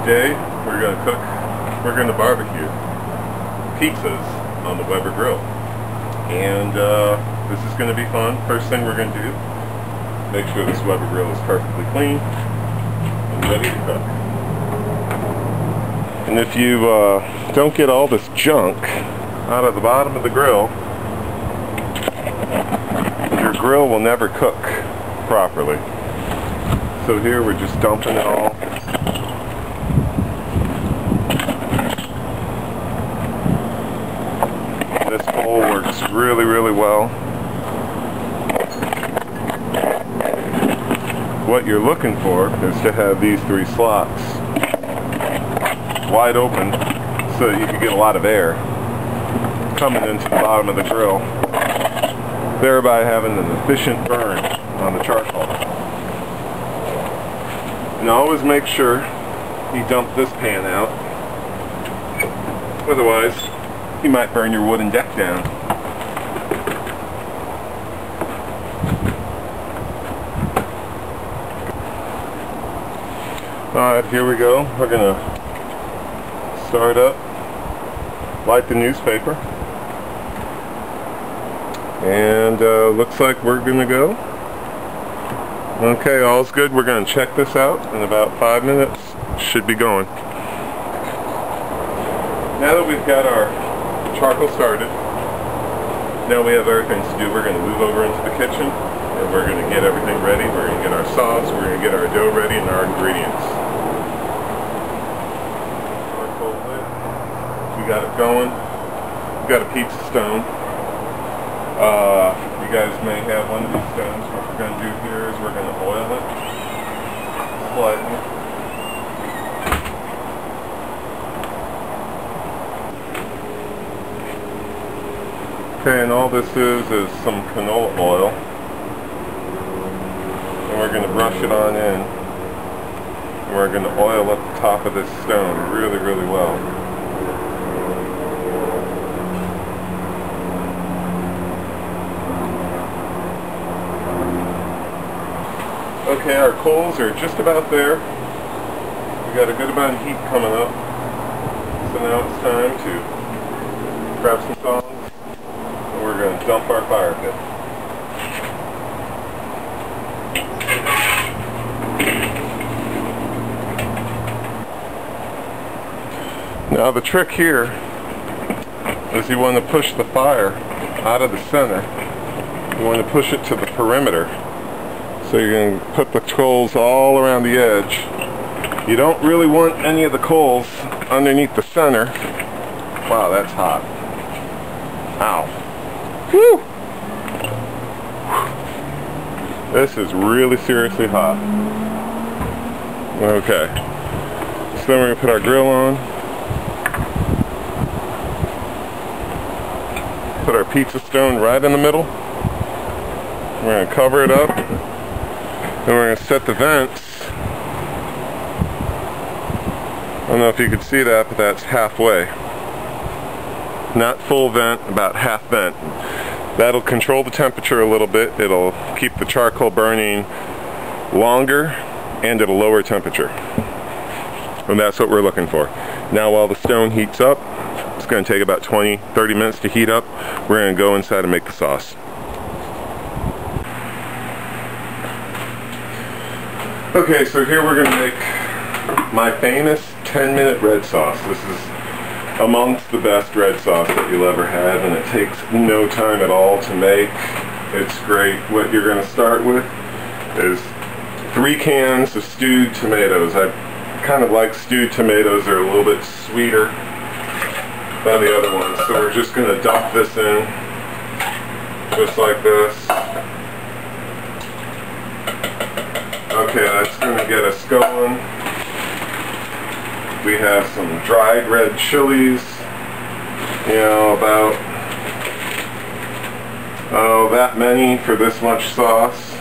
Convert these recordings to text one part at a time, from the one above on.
Today we're going to barbecue pizzas on the Weber grill, and this is going to be fun. First thing we're going to do, make sure this Weber grill is perfectly clean and ready to cook. And if you don't get all this junk out of the bottom of the grill, your grill will never cook properly. So here we're just dumping it all. This bowl works really, really well. What you're looking for is to have these three slots wide open so that you can get a lot of air coming into the bottom of the grill, thereby having an efficient burn on the charcoal. And always make sure you dump this pan out, otherwise you might burn your wooden deck down. Alright, here we go. We're going to start up, light the newspaper, and looks like we're going to go. Okay, all's good. We're going to check this out in about 5 minutes. Should be going. Now that we've got our charcoal started, now we have other things to do. We're going to move over into the kitchen and we're going to get everything ready. We're going to get our sauce, we're going to get our dough ready, and our ingredients. Charcoal lit. We got it going. We got a pizza stone. You guys may have one of these stones. What we're going to do here is we're going to oil it slightly. Okay, and all this is some canola oil. And we're going to brush it on in. And we're going to oil up the top of this stone really, really well. Okay, our coals are just about there. We got a good amount of heat coming up. So now it's time to grab some sauce, and we're going to dump our fire pit. Now the trick here is you want to push the fire out of the center. You want to push it to the perimeter. So you're going to put the coals all around the edge. You don't really want any of the coals underneath the center. Wow, that's hot. Ow. Whew. This is really seriously hot. Okay. So then we're going to put our grill on. Put our pizza stone right in the middle. We're going to cover it up. And we're going to set the vents. I don't know if you can see that, but that's halfway. Not full vent, about half vent. That'll control the temperature a little bit. It'll keep the charcoal burning longer and at a lower temperature. And that's what we're looking for. Now while the stone heats up, it's going to take about 20-30 minutes to heat up. We're going to go inside and make the sauce. Okay, so here we're going to make my famous 10-minute red sauce. This is amongst the best red sauce that you'll ever have, and it takes no time at all to make. It's great. What you're going to start with is 3 cans of stewed tomatoes. I kind of like stewed tomatoes. They're a little bit sweeter than the other ones. So we're just going to dump this in, just like this. Okay, that's going to get us going. We have some dried red chilies, you know, about, that many for this much sauce.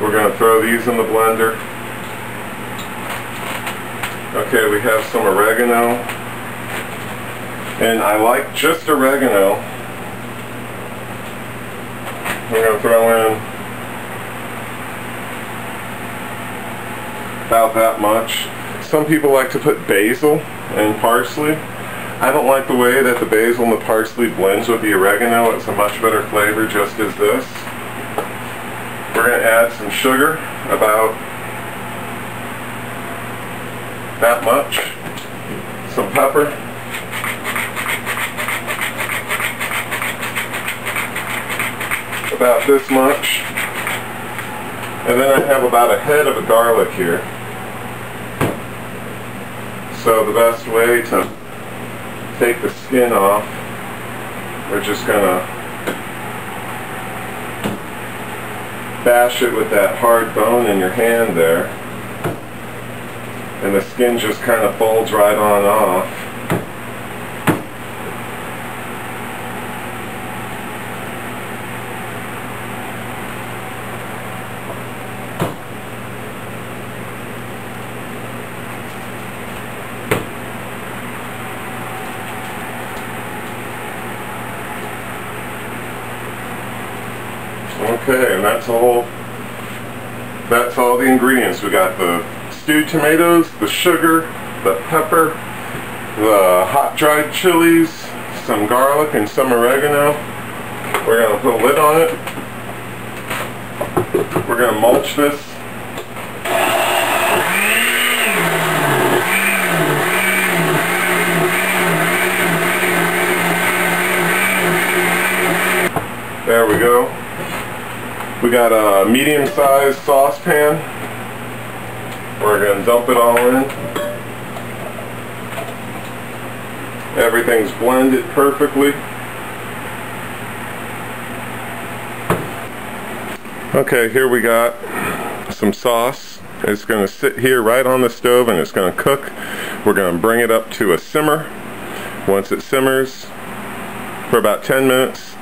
We're going to throw these in the blender. Okay, we have some oregano, and I like just oregano. We're going to throw in about that much. Some people like to put basil and parsley. I don't like the way that the basil and the parsley blends with the oregano. It's a much better flavor just as this. We're going to add some sugar, about that much. Some pepper. About this much. And then I have about a head of a garlic here. So the best way to take the skin off, we're just going to bash it with that hard bone in your hand there. And the skin just kind of folds right on off. Okay, and that's all the ingredients. We got the stewed tomatoes, the sugar, the pepper, the hot dried chilies, some garlic and some oregano. We're going to put a lid on it. We're going to mulch this. There we go. We got a medium-sized saucepan. We're going to dump it all in. Everything's blended perfectly. Okay, here we got some sauce. It's going to sit here right on the stove and it's going to cook. We're going to bring it up to a simmer. Once it simmers for about 10 minutes,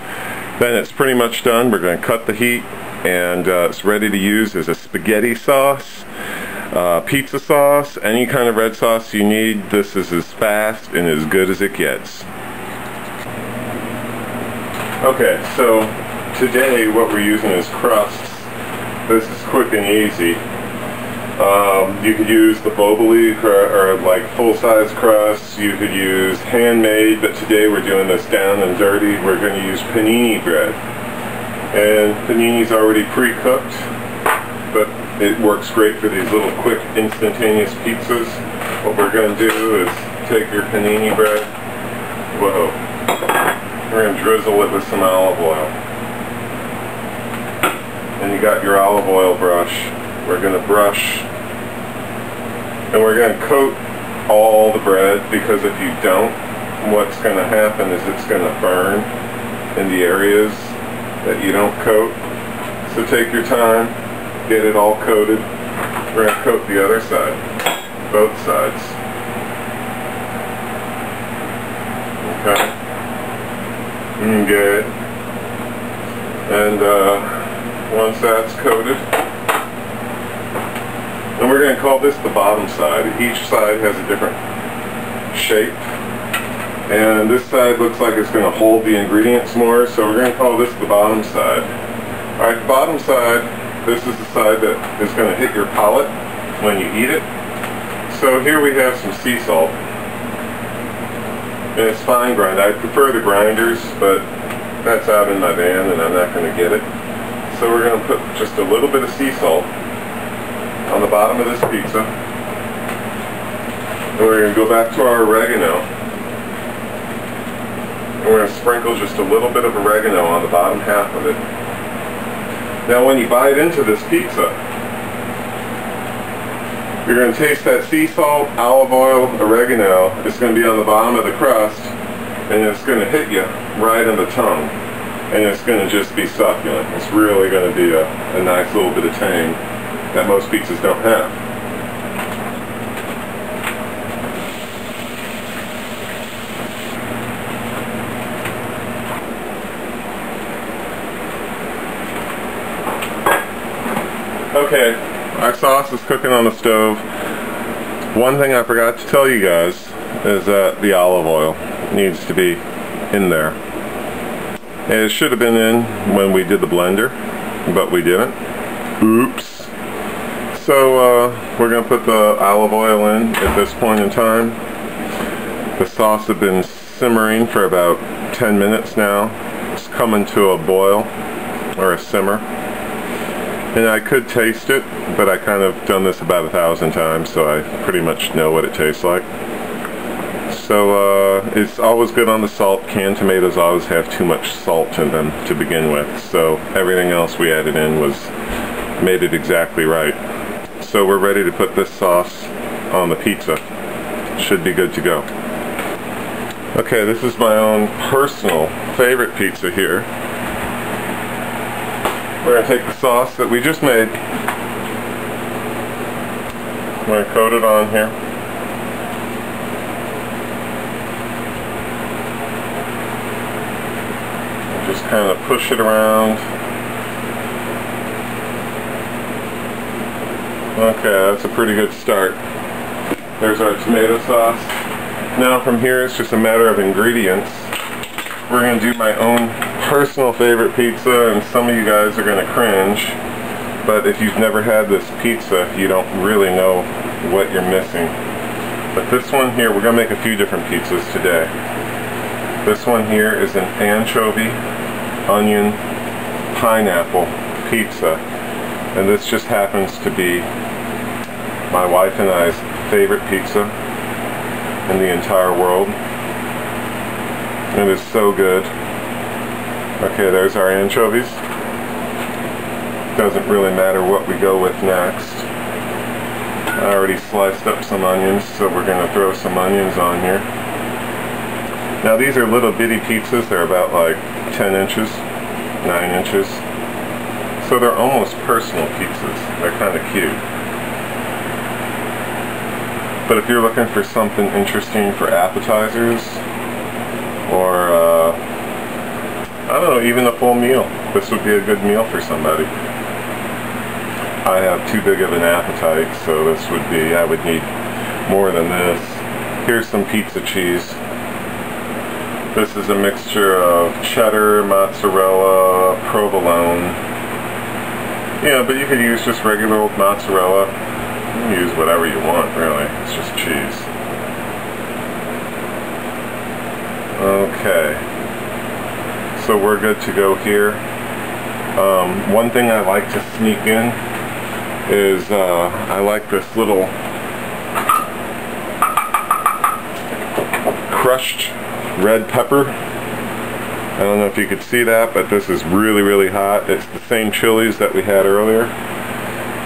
then it's pretty much done. We're going to cut the heat and it's ready to use as a spaghetti sauce, pizza sauce, any kind of red sauce you need. This is as fast and as good as it gets. Okay, so today what we're using is crusts. This is quick and easy. You could use the Boboli or like full-size crusts. You could use handmade, but today we're doing this down and dirty. We're going to use panini bread. And panini's already pre-cooked, but it works great for these little quick instantaneous pizzas. What we're going to do is take your panini bread. Whoa. We're going to drizzle it with some olive oil. And you got your olive oil brush. We're going to brush. And we're going to coat all the bread, because if you don't, what's going to happen is it's going to burn in the areas that you don't coat. So take your time, get it all coated. We're going to coat the other side, both sides. Okay. Good. And once that's coated, and we're going to call this the bottom side. Each side has a different shape. And this side looks like it's going to hold the ingredients more, so we're going to call this the bottom side. Alright, the bottom side, this is the side that is going to hit your palate when you eat it. So here we have some sea salt. And it's fine grind. I prefer the grinders, but that's out in my van and I'm not going to get it. So we're going to put just a little bit of sea salt on the bottom of this pizza. And we're going to go back to our oregano. And we're going to sprinkle just a little bit of oregano on the bottom half of it. Now when you bite into this pizza, you're going to taste that sea salt, olive oil, oregano. It's going to be on the bottom of the crust, and it's going to hit you right in the tongue. And it's going to just be succulent. It's really going to be a nice little bit of tang that most pizzas don't have. Okay, our sauce is cooking on the stove. One thing I forgot to tell you guys is that the olive oil needs to be in there. And it should have been in when we did the blender, but we didn't. Oops. So we're going to put the olive oil in at this point in time. The sauce has been simmering for about 10 minutes now. It's coming to a boil or a simmer. And I could taste it, but I kind of done this about 1,000 times, so I pretty much know what it tastes like. So it's always good on the salt. Canned tomatoes always have too much salt in them to begin with, so everything else we added in made it exactly right. So we're ready to put this sauce on the pizza. Should be good to go. Okay, this is my own personal favorite pizza here. We're going to take the sauce that we just made. I'm going to coat it on here. Just kind of push it around. Okay, that's a pretty good start. There's our tomato sauce. Now from here it's just a matter of ingredients. We're going to do my own personal favorite pizza, and some of you guys are going to cringe, but if you've never had this pizza, you don't really know what you're missing. But this one here, we're going to make a few different pizzas today. This one here is an anchovy-onion-pineapple pizza, and this just happens to be my wife and I's favorite pizza in the entire world. It is so good. Okay, there's our anchovies. Doesn't really matter what we go with next. I already sliced up some onions, so we're going to throw some onions on here. Now these are little bitty pizzas. They're about like 10 inches, 9 inches. So they're almost personal pizzas. They're kind of cute. But if you're looking for something interesting for appetizers, or I don't know, even a full meal, this would be a good meal for somebody. I have too big of an appetite, so this would be, I would need more than this. Here's some pizza cheese. This is a mixture of cheddar, mozzarella, provolone. Yeah, but you could use just regular old mozzarella. You can use whatever you want, really. It's just cheese. Okay. So we're good to go here. One thing I like to sneak in is I like this little crushed red pepper. I don't know if you could see that, but this is really, really hot. It's the same chilies that we had earlier.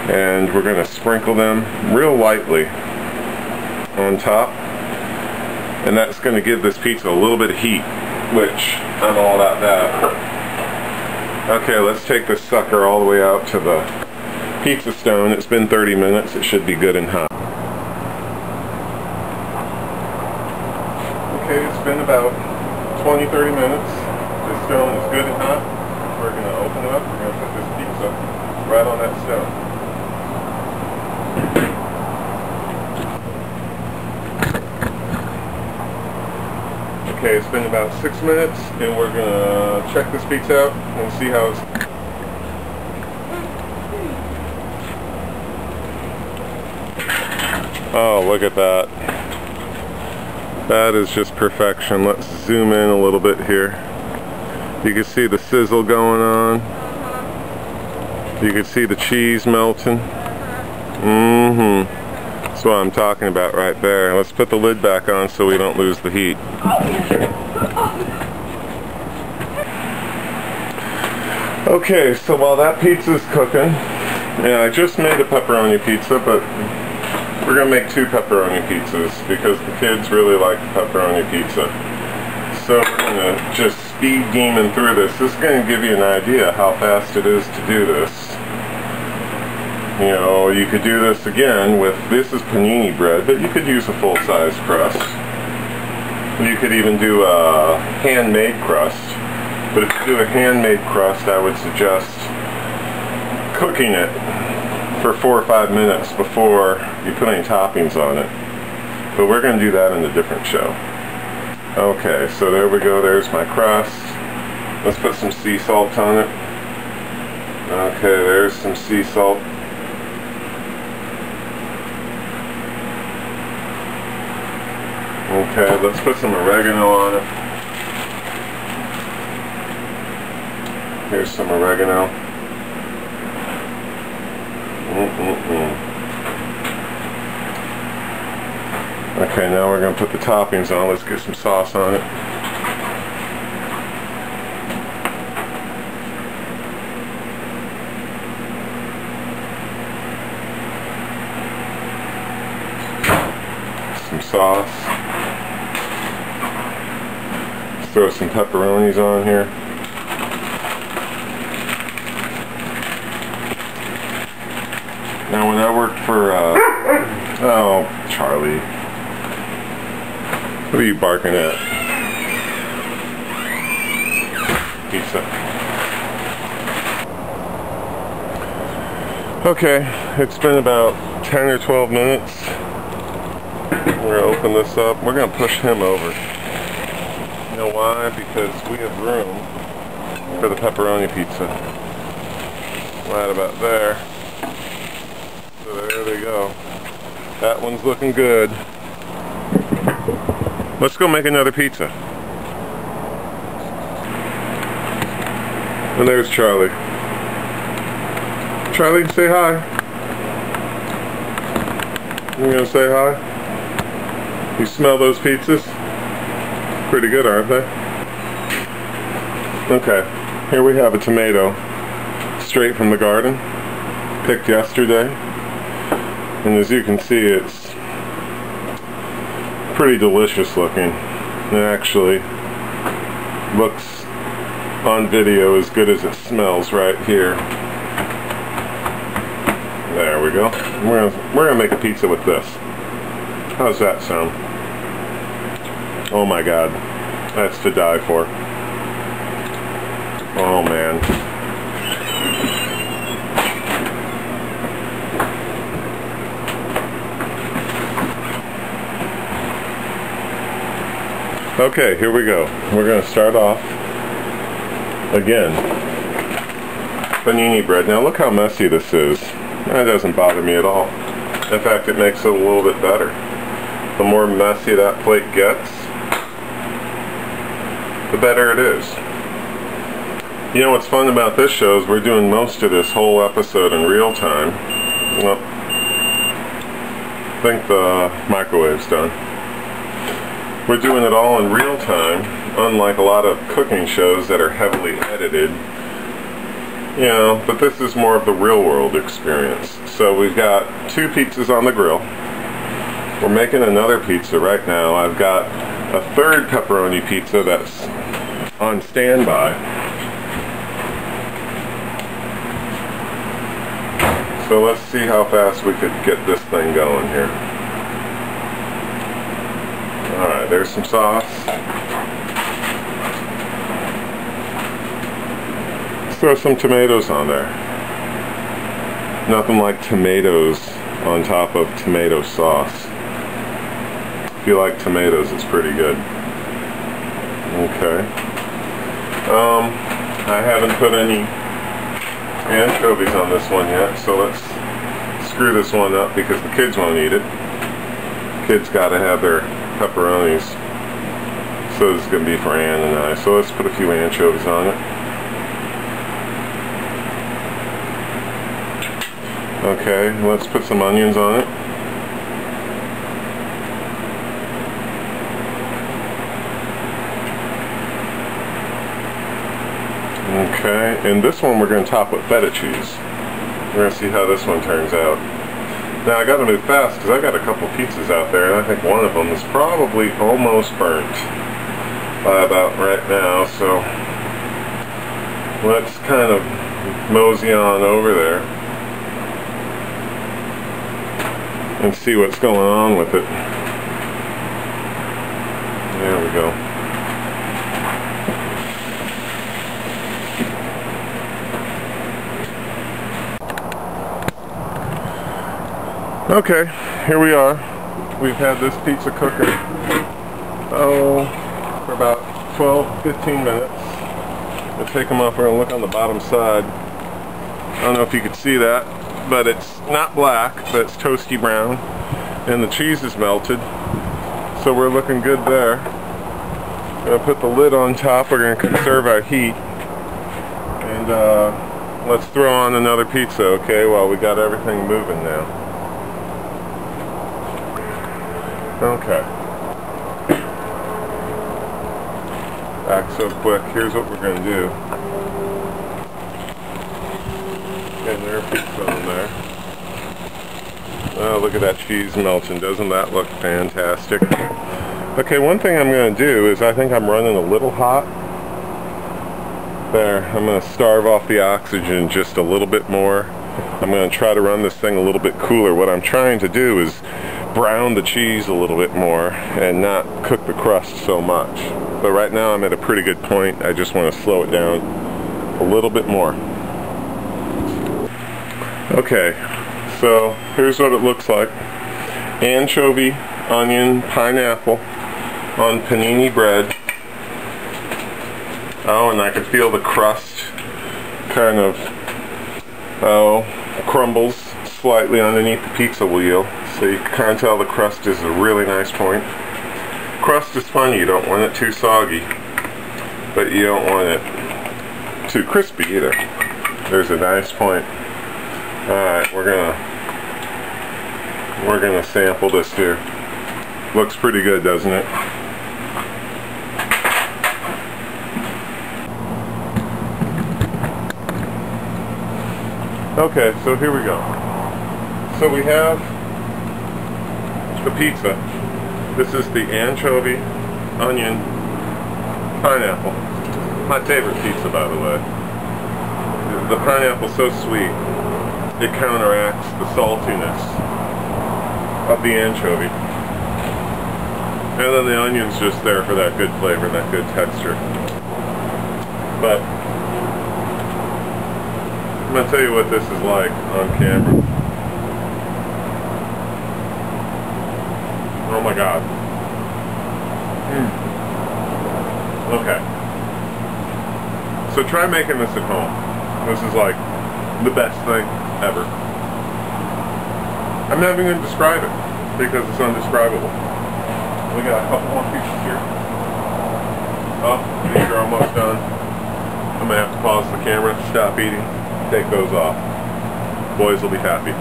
And we're going to sprinkle them real lightly on top. And that's going to give this pizza a little bit of heat, which I'm all about that. Okay, let's take this sucker all the way out to the pizza stone. It's been 30 minutes. It should be good and hot. Okay, it's been about 20-30 minutes. This stone is good and hot. We're going to open it up. We're going to put this pizza right on that stone. Okay, it's been about 6 minutes, and we're going to check this pizza out and see how it's... Oh, look at that. That is just perfection. Let's zoom in a little bit here. You can see the sizzle going on. You can see the cheese melting. That's what I'm talking about right there. Let's put the lid back on so we don't lose the heat. Okay, so while that pizza's cooking, yeah, I just made a pepperoni pizza, but we're going to make 2 pepperoni pizzas because the kids really like the pepperoni pizza. So we're going to just speed gaming through this. This is going to give you an idea how fast it is to do this. You know, you could do this again with, this is panini bread, but you could use a full-size crust. You could even do a handmade crust. But if you do a handmade crust, I would suggest cooking it for 4 or 5 minutes before you put any toppings on it. But we're going to do that in a different show. Okay, so there we go. There's my crust. Let's put some sea salt on it. Okay, there's some sea salt. Okay, let's put some oregano on it. Here's some oregano. Okay, now we're going to put the toppings on. Let's get some sauce on it. Some sauce. Let's throw some pepperonis on here. Now when I worked for, oh, Charlie. What are you barking at? Pizza. Okay, it's been about 10 or 12 minutes. We're going to open this up. We're going to push him over. You know why? Because we have room for the pepperoni pizza. Right about there. So there they go. That one's looking good. Let's go make another pizza. And there's Charlie. Charlie, say hi. You gonna say hi? You smell those pizzas? Pretty good, aren't they? Okay, here we have a tomato straight from the garden, picked yesterday. And as you can see, it's pretty delicious looking. It actually looks on video as good as it smells right here. There we go. We're gonna make a pizza with this. How's that sound? Oh my god, that's to die for. Oh man. Okay, here we go. We're going to start off again. Panini bread. Now look how messy this is. That doesn't bother me at all. In fact, it makes it a little bit better. The more messy that plate gets, the better it is. You know what's fun about this show is we're doing most of this whole episode in real time. Well, I think the microwave's done. We're doing it all in real time, unlike a lot of cooking shows that are heavily edited. You know, but this is more of the real world experience. So we've got 2 pizzas on the grill. We're making another pizza right now. I've got a 3rd pepperoni pizza that's on standby. So let's see how fast we could get this thing going here. Alright, there's some sauce. Let's throw some tomatoes on there. Nothing like tomatoes on top of tomato sauce. If you like tomatoes, it's pretty good. Okay. I haven't put any anchovies on this one yet, so let's screw this one up because the kids won't eat it. Kids gotta have their pepperonis. So this is going to be for Ann and I. So let's put a few anchovies on it. Okay, let's put some onions on it. Okay, and this one we're going to top with feta cheese. We're going to see how this one turns out. Now I got to move fast because I got a couple pizzas out there, and I think one of them is probably almost burnt by about right now. So let's kind of mosey on over there and see what's going on with it. There we go. Okay, here we are. We've had this pizza cooking, for about 12-15 minutes. We'll take them off. We're going to look on the bottom side. I don't know if you could see that, but it's not black, but it's toasty brown. And the cheese is melted. So we're looking good there. Gonna put the lid on top. We're gonna conserve our heat. And let's throw on another pizza, okay, while we got everything moving now. Okay. Back so quick. Here's what we're gonna do. Get another pizza on there. Oh, look at that cheese melting. Doesn't that look fantastic? Okay, one thing I'm going to do is I think I'm running a little hot. There, I'm going to starve off the oxygen just a little bit more. I'm going to try to run this thing a little bit cooler. What I'm trying to do is brown the cheese a little bit more and not cook the crust so much. But right now I'm at a pretty good point. I just want to slow it down a little bit more. Okay, so here's what it looks like. Anchovy, onion, pineapple on panini bread. Oh, and I can feel the crust kind of, crumbles slightly underneath the pizza wheel. So you can kind of tell the crust is a really nice point. Crust is funny, you don't want it too soggy, but you don't want it too crispy either. There's a nice point. Alright, we're gonna sample this here. Looks pretty good, doesn't it? Okay, so here we go. So we have the pizza. This is the anchovy, onion, pineapple. My favorite pizza, by the way. The pineapple's so sweet, it counteracts the saltiness of the anchovy. And then the onion's just there for that good flavor, that good texture. But I'm going to tell you what this is like on camera. Oh my god. Okay. So try making this at home. This is like the best thing ever. I'm not even going to describe it because it's undescribable. We got a couple more pieces here. Oh, these are almost done. I'm going to have to pause the camera, stop eating, take those off. Boys will be happy.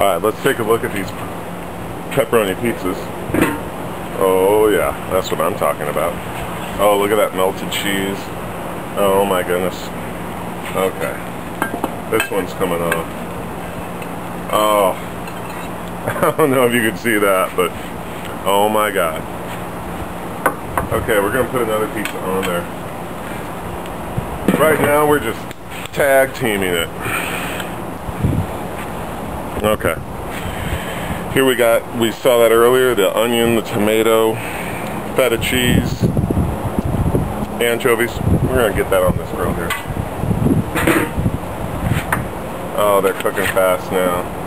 Alright, let's take a look at these pepperoni pizzas. Oh yeah, that's what I'm talking about. Oh, look at that melted cheese. Oh my goodness. Okay. This one's coming off. Oh. I don't know if you can see that, but oh my god. Okay, we're going to put another pizza on there. Right now we're just tag teaming it. Okay. Here we saw that earlier, the onion, the tomato, feta cheese, anchovies. We're going to get that on this grill here. Oh, they're cooking fast now.